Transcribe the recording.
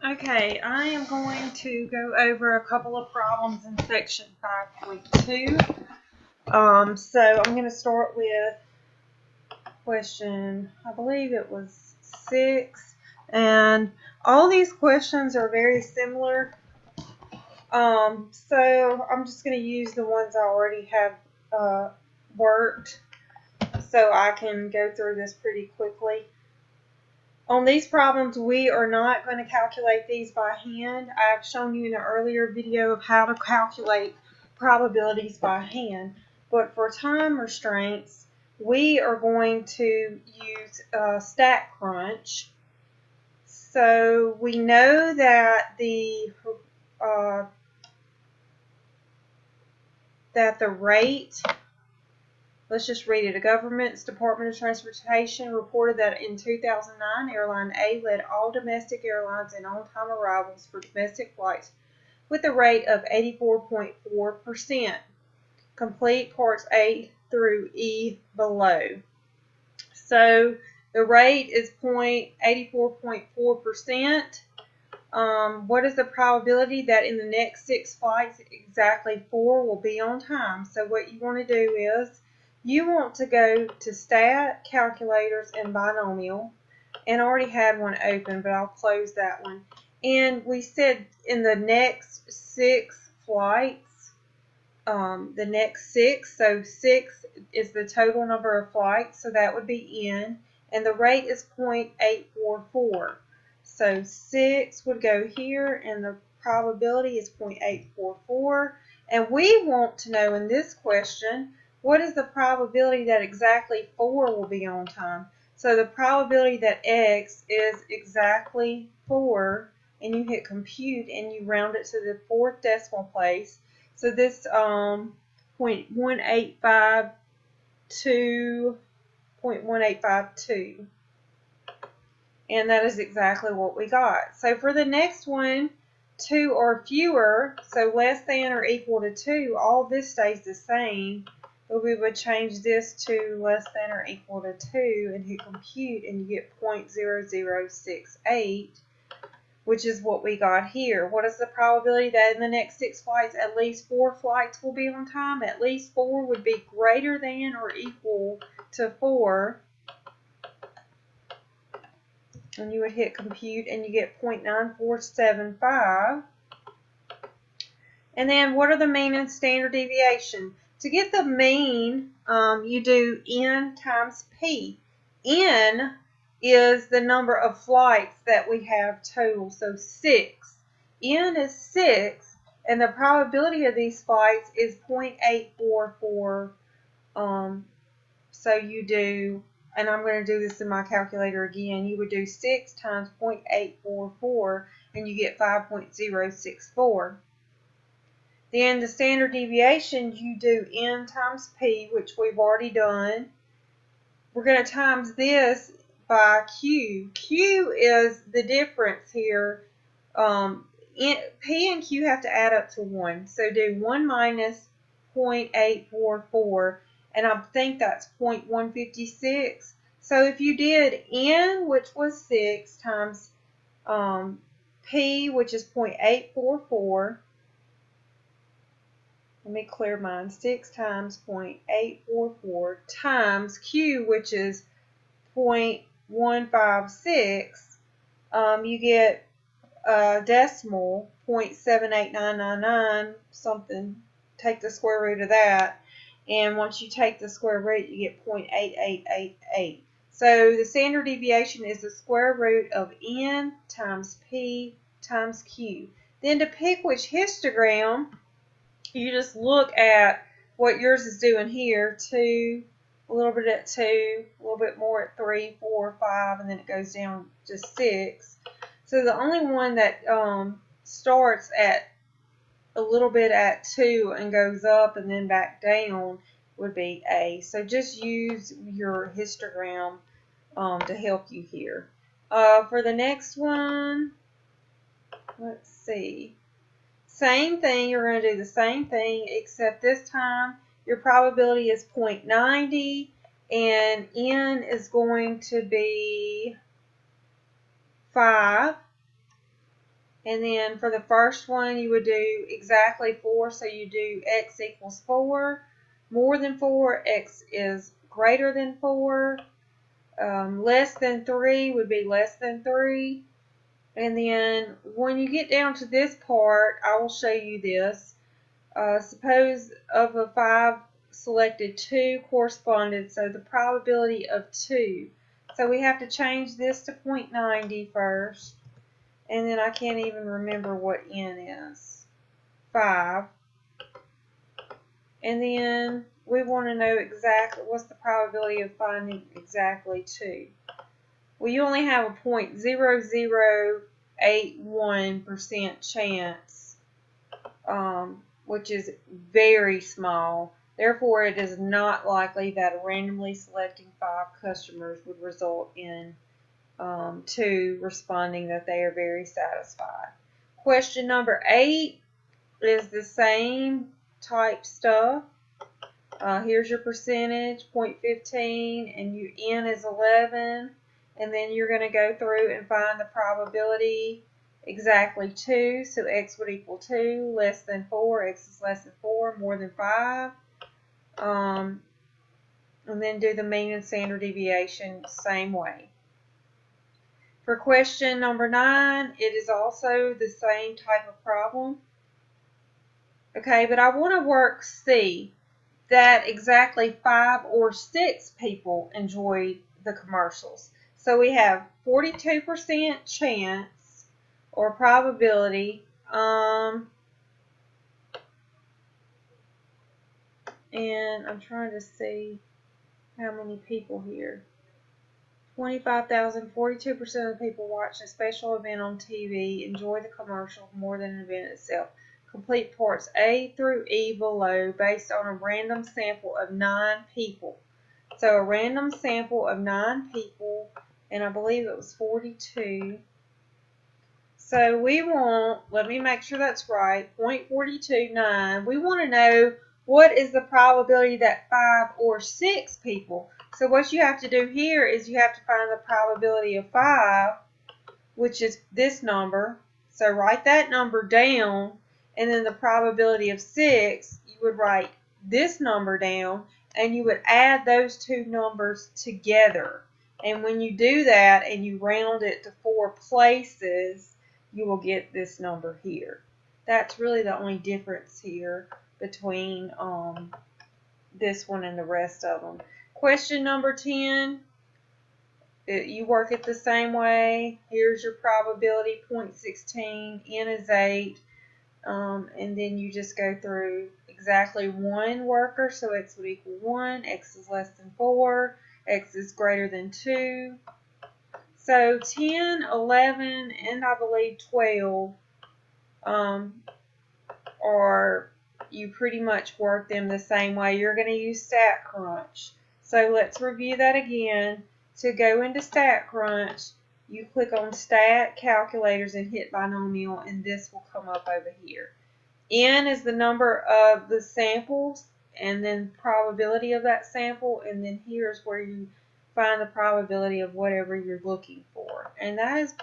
Okay, I am going to go over a couple of problems in section 5.2. So I'm going to start with question, I believe it was 6, and all these questions are very similar. So I'm just going to use the ones I already have worked so I can go through this pretty quickly. On these problems, we are not going to calculate these by hand. I've shown you in an earlier video of how to calculate probabilities by hand. But for time restraints, we are going to use StatCrunch. So we know that the rate, let's just read it. The government's Department of Transportation reported that in 2009, Airline A led all domestic airlines in on-time arrivals for domestic flights with a rate of 84.4%. Complete parts A through E below. So the rate is 84.4%. What is the probability that in the next 6 flights, exactly 4 will be on time? So what you want to do is you want to go to Stat, Calculators, and Binomial. And I already had one open, but I'll close that one. And we said in the next 6 flights, the next 6, so 6 is the total number of flights, so that would be N. And the rate is 0.844. So 6 would go here, and the probability is 0.844. And we want to know in this question, what is the probability that exactly 4 will be on time? So the probability that X is exactly 4, and you hit compute, and you round it to the 4th decimal place. So this 0.1852. And that is exactly what we got. So for the next one, 2 or fewer, so less than or equal to 2, all this stays the same. But we would change this to less than or equal to 2 and hit compute, and you get 0.0068, which is what we got here. What is the probability that in the next 6 flights, at least 4 flights will be on time? At least 4 would be greater than or equal to 4. And you would hit compute, and you get 0.9475. And then what are the mean and standard deviation? To get the mean, you do N times P. N is the number of flights that we have total, so 6. N is 6, and the probability of these flights is 0.844. So you do, and I'm going to do this in my calculator again, you would do 6 times 0.844, and you get 5.064. Then the standard deviation, you do N times P, which we've already done. We're going to times this by Q. Q is the difference here. P and Q have to add up to 1. So do 1 minus 0.844, and I think that's 0.156. So if you did N, which was 6, times P, which is 0.844, let me clear mine, 6 times 0.844 times Q, which is 0.156, you get a decimal, 0.78999, something, take the square root of that, and once you take the square root, you get 0.8888. So the standard deviation is the square root of N times P times Q. Then to pick which histogram, you just look at what yours is doing here, 2, a little bit at 2, a little bit more at 3, 4, 5, and then it goes down to 6. So the only one that starts at a little bit at 2 and goes up and then back down would be A. So just use your histogram to help you here. For the next one, let's see. Same thing, you're going to do the same thing, except this time your probability is 0.90, and N is going to be 5. And then for the first one, you would do exactly 4. So you do x equals 4, more than 4, x is greater than 4, less than 3 would be less than 3. And then when you get down to this part, I will show you this. Suppose of a 5 selected, 2 corresponded, so the probability of 2. So we have to change this to 0.90 first. And then I can't even remember what n is. 5. And then we want to know exactly what's the probability of finding exactly 2. Well, you only have a 0.0081% chance, which is very small. Therefore, it is not likely that randomly selecting 5 customers would result in 2 responding that they are very satisfied. Question number 8 is the same type stuff. Here's your percentage, 0.15, and your n is 11. And then you're going to go through and find the probability exactly 2. So x would equal 2, less than 4, x is less than 4, more than 5. And then do the mean and standard deviation same way. For question number 9, it is also the same type of problem. Okay, but I want to work C, that exactly 5 or 6 people enjoyed the commercials. So we have 42% chance or probability, and I'm trying to see how many people here. 25,000, 42% of the people watch a special event on TV enjoy the commercial more than an event itself. Complete parts A through E below based on a random sample of 9 people. So a random sample of 9 people, and I believe it was 42. So we want, let me make sure that's right, 0.429. We want to know what is the probability that 5 or 6 people. So what you have to do here is you have to find the probability of 5, which is this number. So write that number down, and then the probability of 6, you would write this number down, and you would add those two numbers together. And when you do that and you round it to 4 places, you will get this number here. That's really the only difference here between this one and the rest of them. Question number 10, you work it the same way. Here's your probability, 0.16, n is 8, and then you just go through exactly 1 worker, so x would equal 1, x is less than 4, x is greater than 2. So 10, 11, and I believe 12 are, you pretty much work them the same way. You're going to use StatCrunch. So let's review that again. To go into StatCrunch, you click on Stat, Calculators, and hit Binomial, and this will come up over here. N is the number of the samples, and then probability of that sample, and then here's where you find the probability of whatever you're looking for. And that is